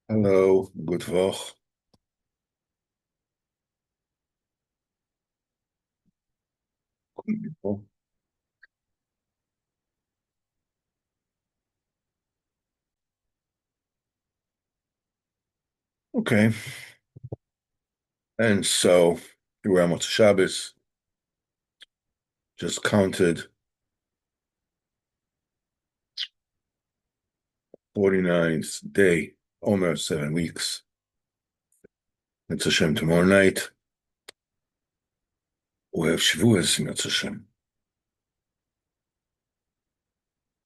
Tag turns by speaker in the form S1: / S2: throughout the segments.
S1: Hello, good Woch. Okay, and so we're on Shabbos, just counted 49th day, almost 7 weeks. It's Shem tomorrow night. We have Shavuos in Shem.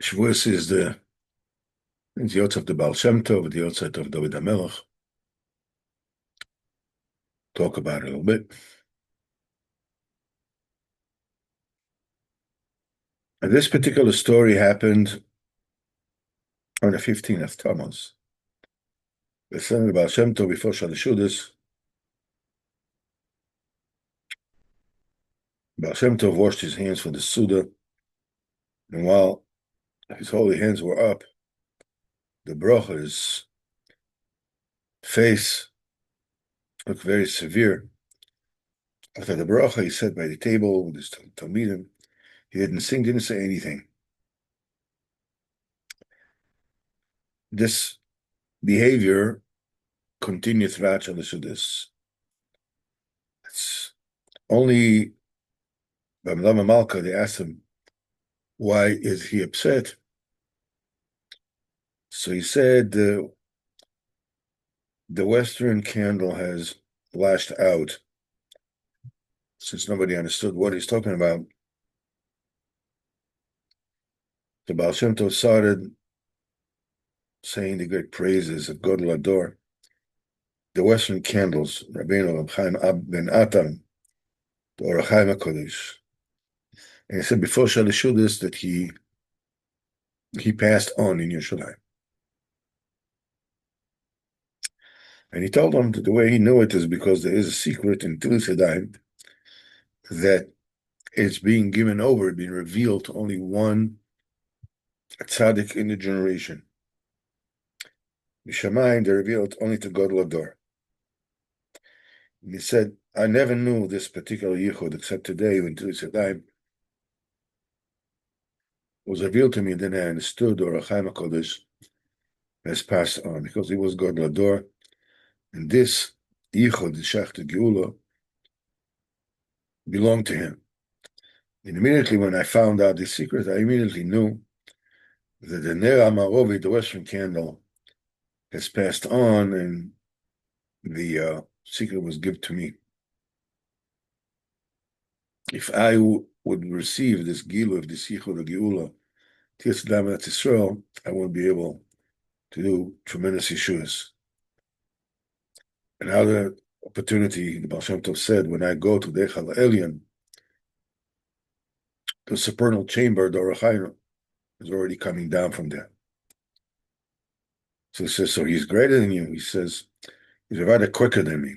S1: Shavuos is the Yotz of the Baal Shem Tov, the Yotz of David HaMelech. Talk about it a little bit. And this particular story happened on the 15th of Tammuz. The son of the Baal Shem Tov before Shavuos. Baal Shem Tov washed his hands for the Suda, and while his holy hands were up, the brocha's face looked very severe. After the bracha, he sat by the table with his talmidim. He didn't sing, didn't say anything. This behavior continued throughout Shavuos. It's only by Malama Malka, they asked him, why is he upset? So he said, the Western candle has lashed out. Since nobody understood what he's talking about, the Baal Shem Tov started saying the great praises of Godel Ador. The Western candles, Rabbeinu Reb Chaim Ab Ben Atam, the Orach Chaim HaKodesh. And he said before Shavuos that he passed on in Yerushalayim. And he told them that the way he knew it is because there is a secret in Tilis Yadayim that it's being given over, being revealed to only one tzaddik in the generation. Mishamayim, they revealed only to God Lador. And he said, I never knew this particular yichud except today when Tilis Yadayim was revealed to me, and then I understood Orach Chaim HaKodesh has passed on because he was God Lador. And this yichud, the Shach Geula, belonged to him. And immediately when I found out this secret, I immediately knew that the Ner Amarovi, the Western candle, has passed on, and the secret was given to me. If I would receive this Gilu of this Yichud Geula, Tis Damat Israel, I would be able to do tremendous issues. Another opportunity, the Baal Shem Tov said, when I go to Dechal Elyon, the supernal chamber, the Orach Chaim, is already coming down from there. So he says, so he's greater than you. He says, he's rather quicker than me.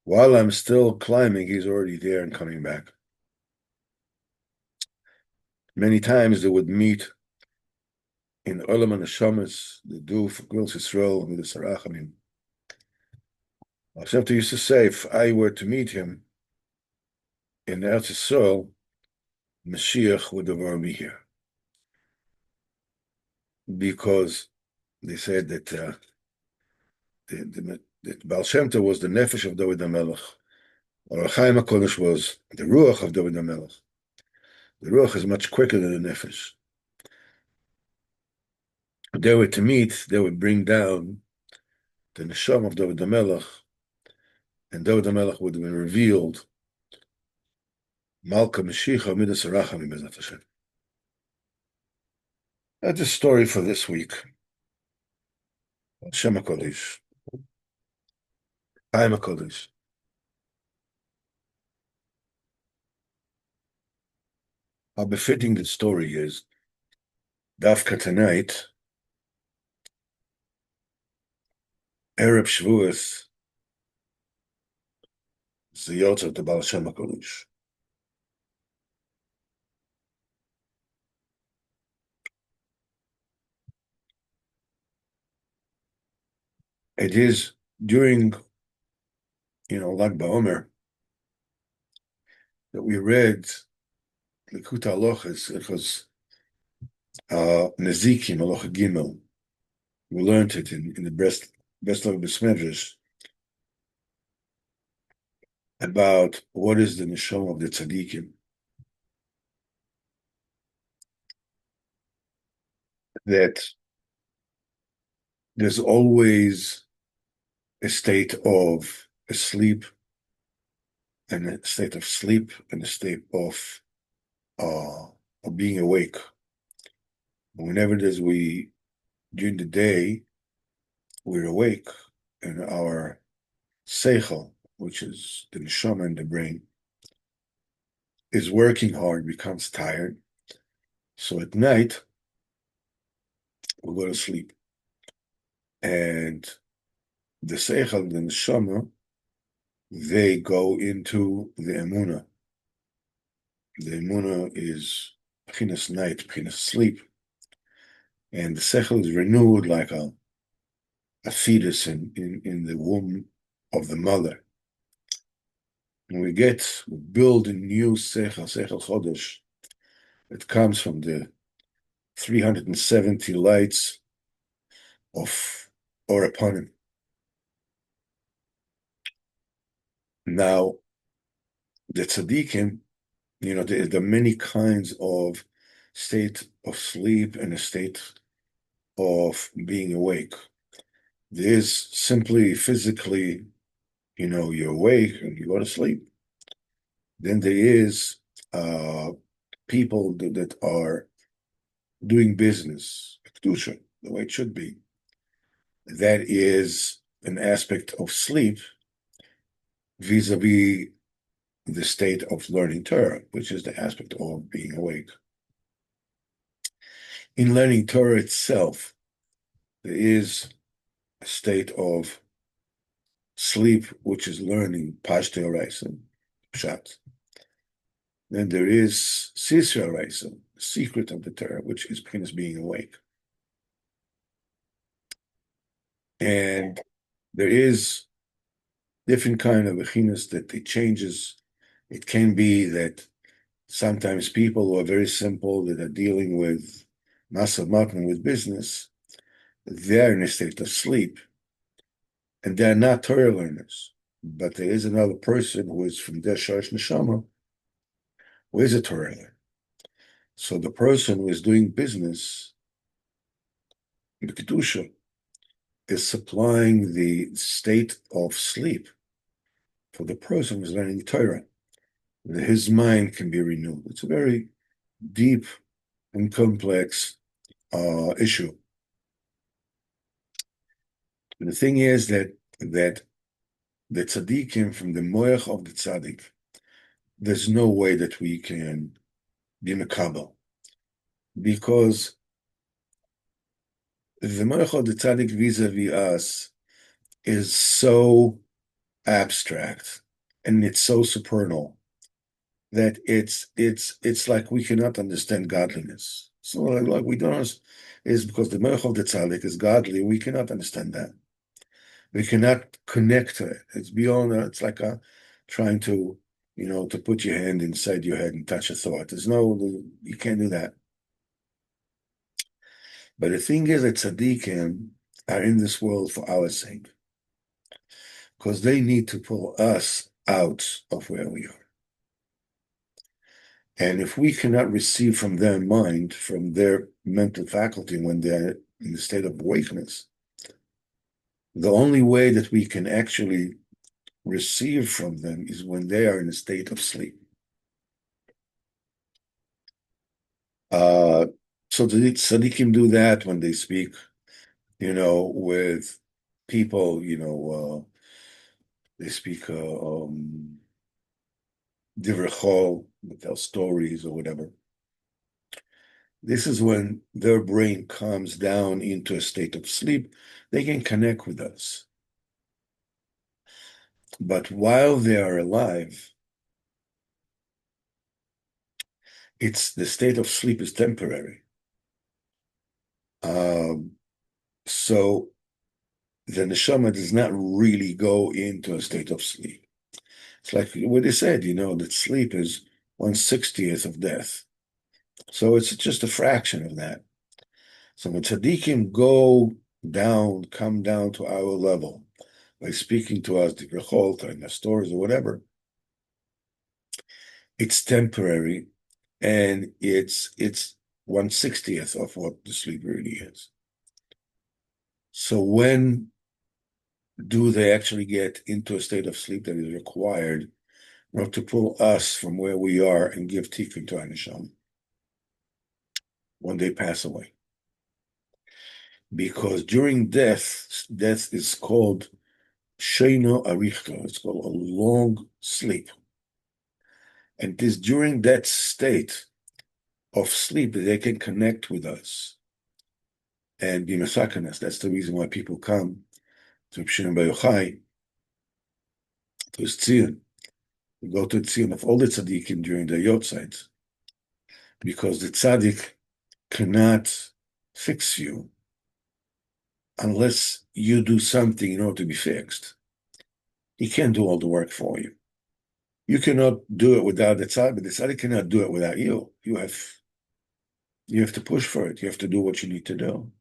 S1: While I'm still climbing, he's already there and coming back. Many times they would meet in Olam HaNeshamas, the Duf, Gvul Yisrael, with the Sarachamim. Hashem used to say, if I were to meet him in Eretz Yisrael, Mashiach would never be here. Because they said that that Baal Shem Tov was the nefesh of David HaMelech, or Chaim HaKodesh was the ruach of David HaMelech. The ruach is much quicker than the nefesh. They were to meet, they would bring down the neshama of David HaMelech, and David HaMelech would have been revealed Malka Mashiach Midas Rachamim Bezat Hashem. That's a story for this week. Shem HaKodesh, Chaim HaKodesh. How befitting the story is, Dafka tonight, Erev Shavuos, is the Yotz of the Baal Shem HaKodesh. It is during, Lag BaOmer that we read Likutei Halachos. It was Nezikim, Halacha Gimel. We learned it in the best of Besmedrash about what is the neshama of the tzaddikim. That there's always a state of sleep and a state of sleep and a state of being awake. Whenever during the day, we're awake and our seichel, which is the neshama in the brain, is working hard, becomes tired. So at night, we go to sleep. And the seichel and the neshama, they go into the emunah. The emunah is pchinas night, pchinas sleep. And the seichel is renewed like a fetus in the womb of the mother. And we build a new seichel chodesh. It comes from the 370 lights of Or Eponim. Now, the tzaddikim, there are many kinds of state of sleep and a state of being awake. There's simply physically, you're awake and you go to sleep. Then there is people that are doing business, kedusha, the way it should be. That is an aspect of sleep vis-a-vis the state of learning Torah, which is the aspect of being awake. In learning Torah itself, there is a state of sleep, which is learning Pashto Oraisa, Pshat. Then there is Sisra Oraisa, the secret of the Torah, which is being awake. And there is different kind of bechinas that it changes. It can be that sometimes people who are very simple, that are dealing with masav matan, with business, they're in a state of sleep. And they're not Torah learners. But there is another person who is from their Sharash Neshama, who is a Torah learner. So the person who is doing business, the Kedusha, is supplying the state of sleep for the person who's learning Torah. His mind can be renewed. It's a very deep and complex issue. And the thing is that the tzaddikim, from the moach of the tzaddik, there's no way that we can be mekabel, because the moach of the tzaddik vis-a-vis us is so abstract and it's so supernal that it's like we cannot understand godliness. So like we don't, is because the moach of the tzaddik is godly, we cannot understand that. We cannot connect to it. It's beyond. It's like trying to, to put your hand inside your head and touch a thought. You can't do that. But the thing is that tzaddikim are in this world for our sake, because they need to pull us out of where we are. And if we cannot receive from their mind, from their mental faculty when they're in the state of awakeness, the only way that we can actually receive from them is when they are in a state of sleep. So the tzaddikim do that when they speak, with people, they speak divrei chol, they tell stories or whatever. This is when their brain comes down into a state of sleep. They can connect with us. But while they are alive, the state of sleep is temporary. So the neshama does not really go into a state of sleep. It's like what they said, that sleep is 1/60th of death. So it's just a fraction of that. So when tzaddikim come down to our level by speaking to us, the brachot, or in the stories or whatever, it's temporary, and it's 1/60th of what the sleep really is. So when do they actually get into a state of sleep that is required to pull us from where we are and give tikkun to our neshama when they pass away? Because during death is called sheino arichto. It's called a long sleep. And it is during that state of sleep that they can connect with us and be mesakenas. That's the reason why people come to Pshirim Bayochai, to his tziyun. We go to tziyun of all the tzaddikim during the yotzeit, because the tzaddik cannot fix you unless you do something in order to be fixed. He can't do all the work for you. You cannot do it without the tzaddik, but the tzaddik cannot do it without you. You have to push for it. You have to do what you need to do.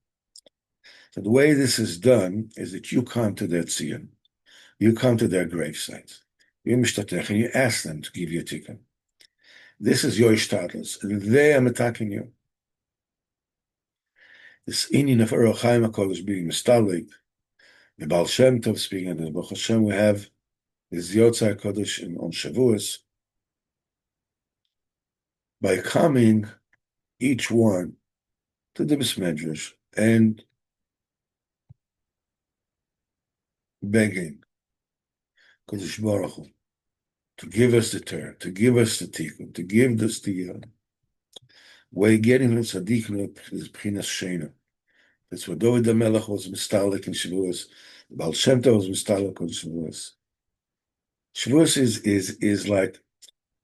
S1: So the way this is done is that you come to their tziyun, you come to their gravesite, you mishtatech, and you ask them to give you a tikkun. This is your ishtadlus, and they are attacking you. This inyan of Orach Chaim HaKodesh being mistalik, the Baal Shem Tov speaking, and the Baruch Hashem we have is Yotzei HaKodesh on Shavuos. By coming, each one, to the Besmedrash and begging Kodesh Baruch Hu to give us the Torah, to give us the Tikkun, to give us the way getting the tzaddik is b'chinas sheina. That's what David HaMelech was mistalik in Shavuos. Baal Shem Tov was mistalik on Shavuos. Shavuos is like,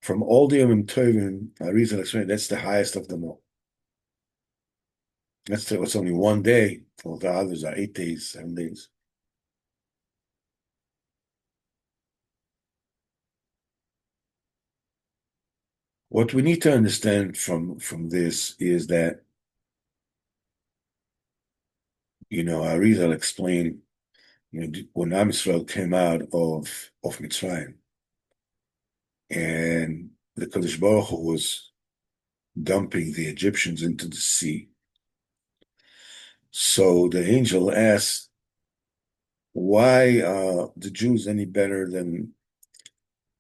S1: from all the Yom Tovim, Arizal explained, that's the highest of them all. It's only one day. All the others are 8 days, 7 days. What we need to understand from this is that, Arizal explained, when Am Yisrael came out of Mitzrayim, and the Kodesh Baruch Hu was dumping the Egyptians into the sea. So the angel asked, why are the Jews any better than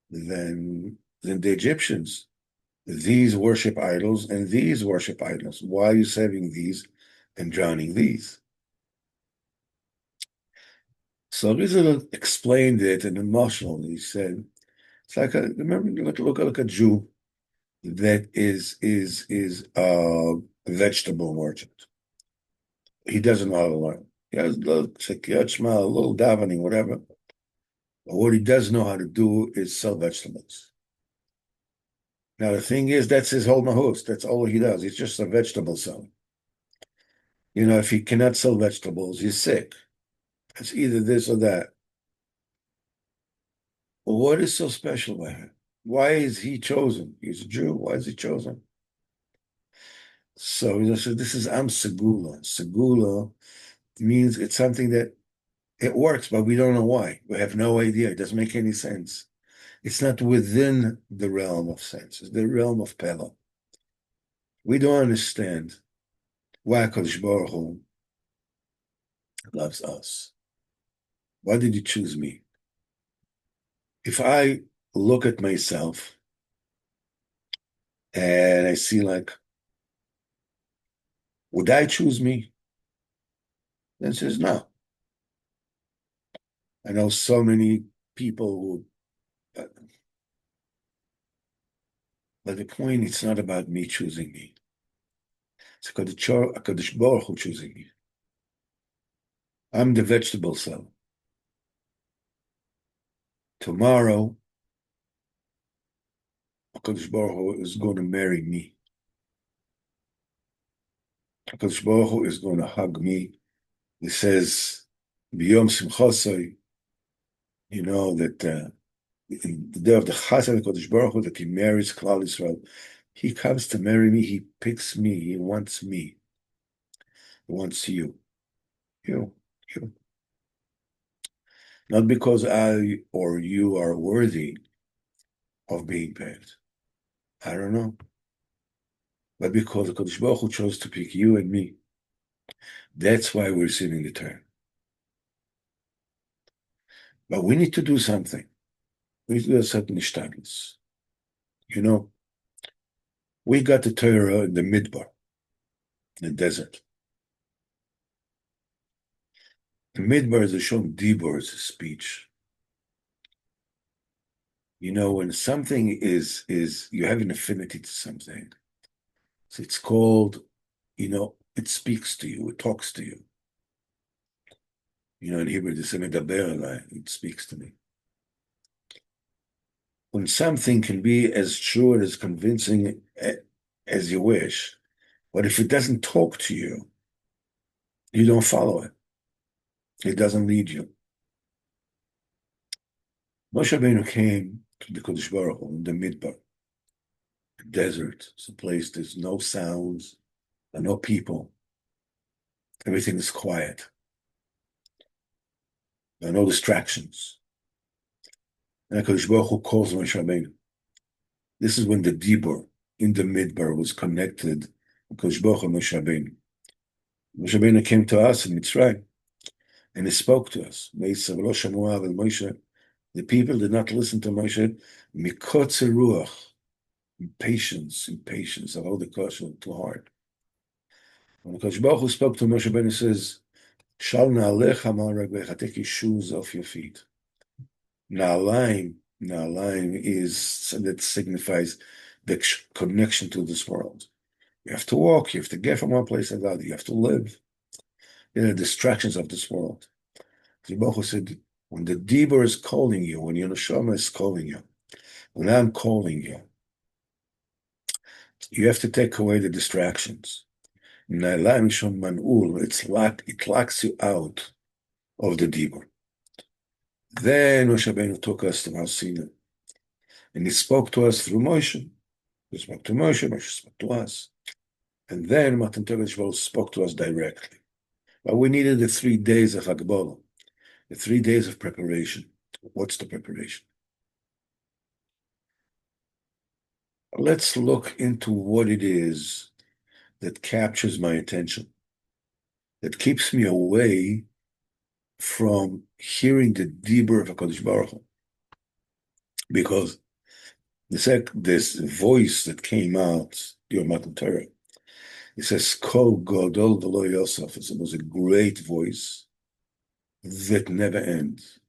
S1: the Egyptians? These worship idols and these worship idols. Why are you saving these and drowning these? So Rizal explained it in emotional. He said, it's like look like a Jew that is a vegetable merchant. He doesn't know how to learn. He has a little davening, whatever. But what he does know how to do is sell vegetables. Now the thing is, that's his whole mahus. That's all he does. He's just a vegetable seller. If he cannot sell vegetables, he's sick. It's either this or that. Well, what is so special about him? Why is he chosen? He's a Jew. Why is he chosen? So this is Am Segula. Segula means it's something that it works, but we don't know why. We have no idea. It doesn't make any sense. It's not within the realm of sense. It's the realm of Pella. We don't understand why HaKadosh Baruch Hu loves us. Why did you choose me? If I look at myself and I see would I choose me? Then it says no. I know so many people who, but the point, it's not about me choosing me. It's HaKadosh Baruch Hu choosing me. I'm the vegetable seller. Tomorrow, HaKadosh Baruch Hu is going to marry me. HaKadosh Baruch Hu is going to hug me. He says, B'yom Simchosai, you know that in the day of the Chassan of Kodesh Baruch Hu, that he marries Klal Yisrael. He comes to marry me. He picks me. He wants me. He wants you. You. You. Not because I or you are worthy of being picked. I don't know. But because the Kodesh Baruch Hu chose to pick you and me. That's why we're receiving the Torah. But we need to do something. We need to do a certain ishtadlus. You know, we got the Torah in the midbar, in the desert. The midbar is a shom dibor, is a speech. You know, when something is you have an affinity to something, so it's called, you know, it speaks to you, it talks to you. You know, in Hebrew, they say medaber alai, it speaks to me. When something can be as true and as convincing as you wish, but if it doesn't talk to you, you don't follow it. It doesn't lead you. Moshe Rabbeinu came to the Kodesh Baruch Hu in the Midbar, the desert. It's a place there's no sounds, there are no people. Everything is quiet. There are no distractions. And HaKadosh Baruch Hu calls Moshe Rabbeinu. This is when the Dibur in the Midbar was connected. HaKadosh Baruch Hu and Moshe Rabbeinu. Moshe Rabbeinu came to us in Mitzrayim, and he spoke to us. The people did not listen to Moshe. Mikotze ruach, impatience, avoid the caution, too hard. When HaKadosh Baruch Hu spoke to Moshe Rabbeinu, he says, Shal na'alecha ma'al raglecha, take your shoes off your feet. Na'alayim is, that signifies the connection to this world. You have to walk, you have to get from one place to another, you have to live. You know, distractions of this world. The Baruch Hu said, when the Dibur is calling you, when your neshama is calling you, when I'm calling you, you have to take away the distractions. It locks you out of the Dibur. Then Moshe Rabbeinu took us to Mount Sinai, and he spoke to us through Moshe. He spoke to Moshe, Moshe spoke to us. And then Matan Torah Shavuos spoke to us directly. But we needed the 3 days of Hagbolah, the 3 days of preparation. What's the preparation? Let's look into what it is that captures my attention, that keeps me away from hearing the Dibur of HaKadosh Baruch Hu. Because this voice that came out during Matan Torah, it says, Kol Godol V'lo Yosef. It was a great voice that never ends,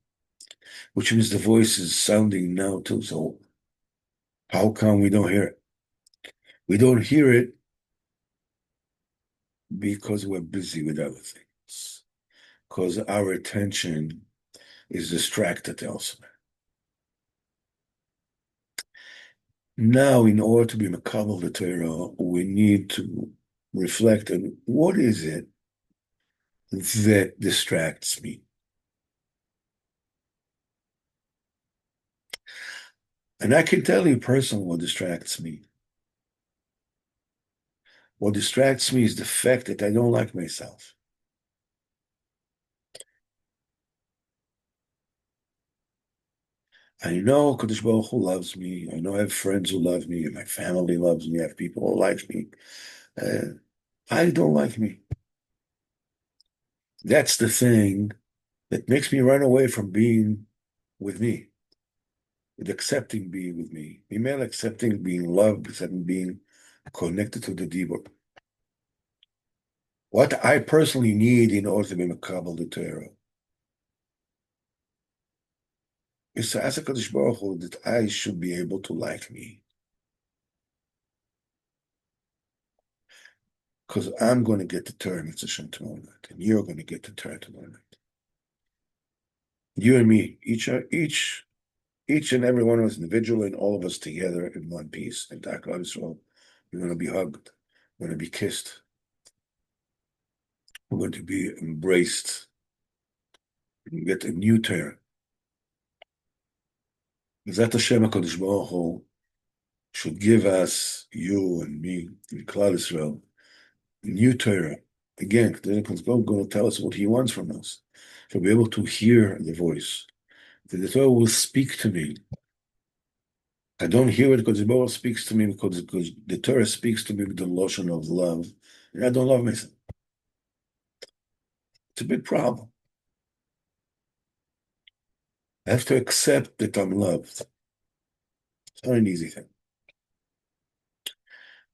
S1: which means the voice is sounding now too. So how come we don't hear it? We don't hear it because we're busy with other things, because our attention is distracted elsewhere. Now, in order to be Makabel the Torah, we need to reflect on what is it that distracts me. And I can tell you personally what distracts me. What distracts me is the fact that I don't like myself. I know Kadosh Baruch Hu loves me. I know I have friends who love me, and my family loves me. I have people who like me. I don't like me. That's the thing that makes me run away from being with me, with accepting being with me. Email accepting being loved, accepting being connected to the Dibur. What I personally need in order to be Makabel the Torah is to ask HaKadosh Baruch Hu that I should be able to like me. Because I'm going to get the Torah Mitzvah Shem tomorrow night, and you're going to get the Torah tomorrow night. You and me, each and every one of us individually, and all of us together in one piece. And Dak Israel, we're going to be hugged, we're going to be kissed, we're going to be embraced You get a new Torah. That Hashem HaKadosh Baruch Hu should give us, you and me, and Klal Israel, a new Torah. Again, God's going to tell us what He wants from us. To be able to hear the voice. That the Torah will speak to me. I don't hear it because the Torah speaks to me because the Torah speaks to me with the lotion of love. And I don't love myself. It's a big problem. I have to accept that I'm loved. It's not an easy thing.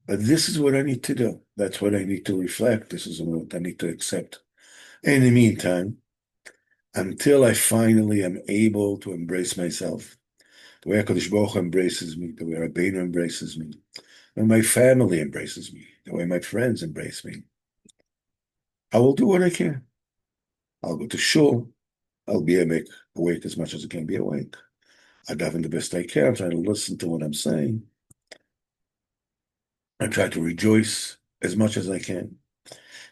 S1: But this is what I need to do. That's what I need to reflect. This is what I need to accept. In the meantime, until I finally am able to embrace myself, the way HaKadosh Baruch Hu embraces me, the way Rabbeinu embraces me, the way my family embraces me, the way my friends embrace me, I will do what I can. I'll go to shul. I'll be awake as much as I can be awake. I daven the best I can, try to listen to what I'm saying. I try to rejoice as much as I can.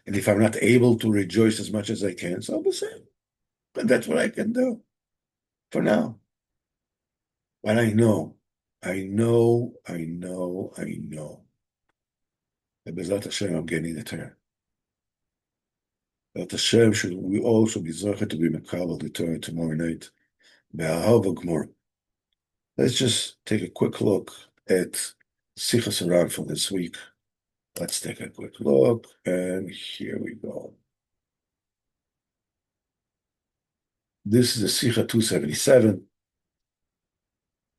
S1: And if I'm not able to rejoice as much as I can, so I'll be saying, but that's what I can do for now. But I know that B'ezrat Hashem I'm getting the Torah. That Hashem we all should be zocher to be mekabel the Torah tomorrow night. Be'ahava Gmor. Let's just take a quick look at Sichos Haran for this week. Let's take a quick look, and here we go. This is the Sicha 277.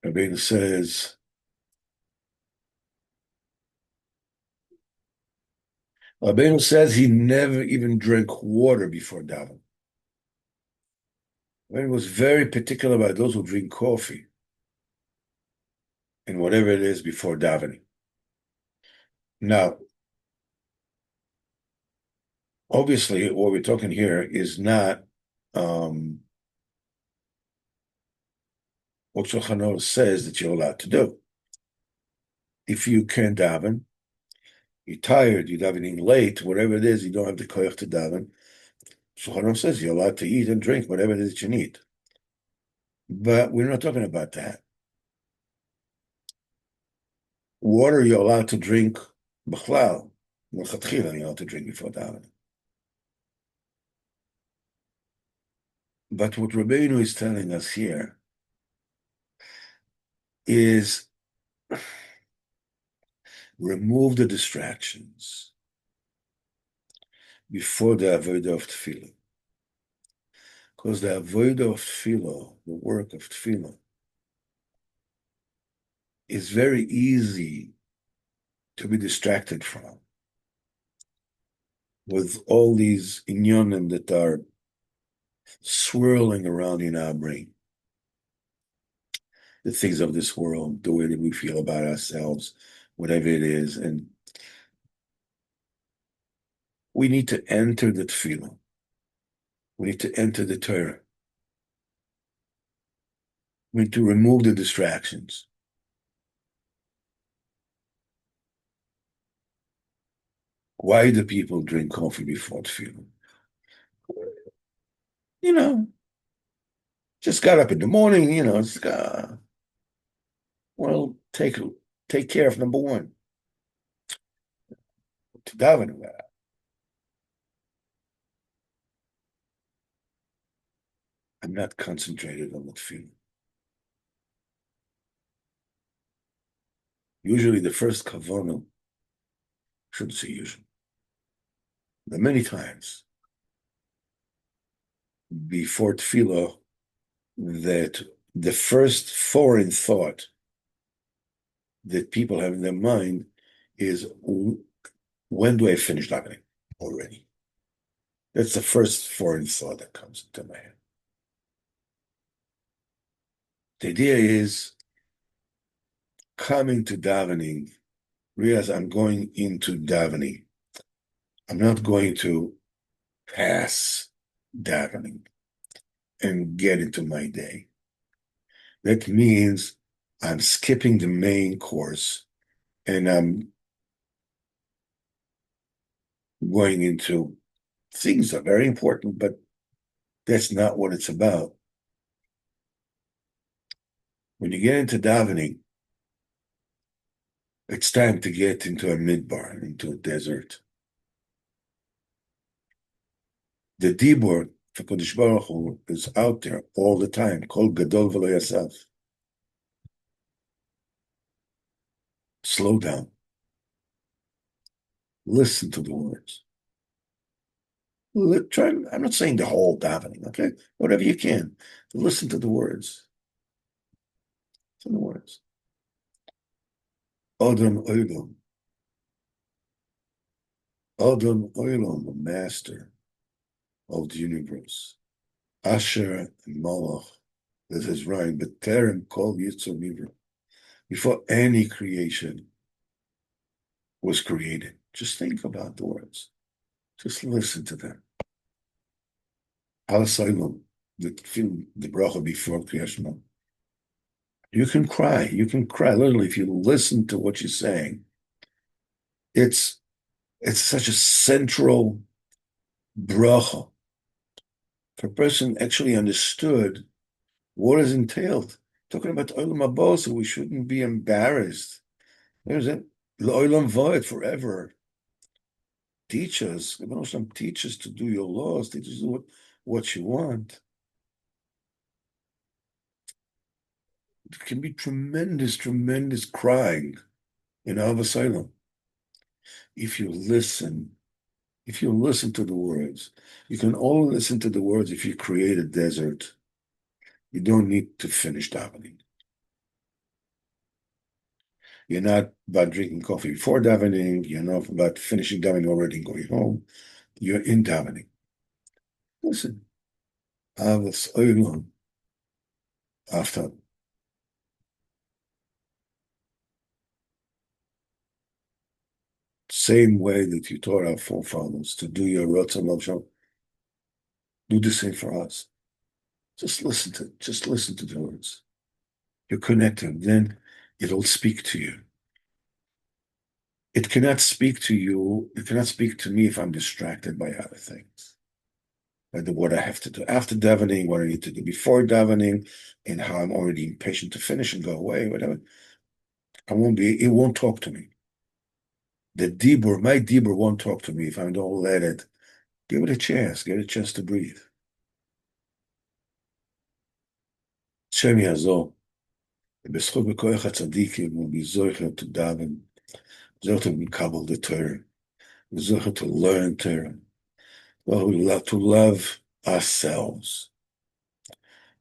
S1: Rabbeinu says, he never even drank water before davening. Rabbeinu was very particular about those who drink coffee and whatever it is before davening. Now, obviously, what we're talking here is not what Shulchan Aruch says that you're allowed to do. If you can't daven, you're tired, you're davening late, whatever it is, you don't have the koyach to daven. Shulchan Aruch says you're allowed to eat and drink whatever it is that you need. But we're not talking about that. Water you're allowed to drink b'chlal. L'chatchila you're allowed to drink before davening. But what Rabbeinu is telling us here is remove the distractions before the avodah of tefillah. Because the avodah of tefillah, the work of tefillah, is very easy to be distracted from with all these inyanim that are swirling around in our brain. The things of this world, the way that we feel about ourselves, whatever it is. And we need to enter the tefillah. We need to enter the Torah. We need to remove the distractions. Why do people drink coffee before tefillah? Just got up in the morning, well, take care of number one. To daven about it. I'm not concentrated on the tefillah. Usually the first kavanah, shouldn't say usually, but many times before tefillah, that the first foreign thought that people have in their mind is, when do I finish davening already? That's the first foreign thought that comes into my head. The idea is coming to davening, realize I'm going into davening. I'm not going to pass davening and get into my day. That means I'm skipping the main course and I'm going into things that are very important, but That's not what it's about. When you get into davening, it's time to get into a midbar, into a desert. The dibur for Kodesh Baruch Hu is out there all the time, called Gadol V'lo Yasaf. Slow down. Listen to the words. Try. I'm not saying the whole davening, okay? Whatever you can. Listen to the words. To the words. Odom Oilom. Odom Oilom, the master of the universe. Asher and Malach, that is right, but Terem called Yitzhak Nivra. Before any creation was created. Just think about the words. Just listen to them. Al Salom, the bracha before Kriyashma. You can cry. You can cry. Literally, if you listen to what you're saying, it's such a central bracha. If a person actually understood what is entailed, talking about Olam Haba, so we shouldn't be embarrassed. There's it. L'olam va'ed, forever. Teach us. Teach us to do your laws. Teach us to do what you want. It can be tremendous, tremendous crying in Av Asylum. If you listen to the words, you can only listen to the words if you create a desert. You don't need to finish davening. You're not about drinking coffee before davening. You're not about finishing davening already and going home. You're in davening. Listen. Av Asylum. After. Same way that you taught our forefathers to do your Ratzon Hashem, do the same for us. Just listen to the words. You're connected, then it'll speak to you. It cannot speak to you, it cannot speak to me if I'm distracted by other things. Like what I have to do after davening, what I need to do before davening, and how I'm already impatient to finish and go away, whatever. It won't talk to me. My dibur won't talk to me if I don't let it. Give it a chance, get a chance to breathe. Shem Yazor, b'schut b'koyach hatzadikim, will be zocher to daven, zocher to kabel the Torah, zocher to learn Torah, well, to love ourselves.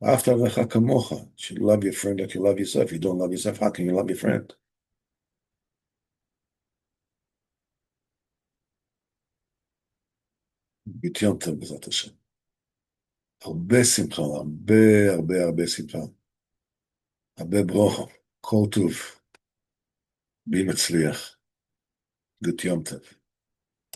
S1: After lecha kamocha, you should love your friend like you love yourself. If you don't love yourself, how can you love your friend? Yom Tov b'zat Hashem. הרבה שמחה, הרבה שמחה. הרבה ברוך, כל טוב. בי מצליח. Good Yom Tov.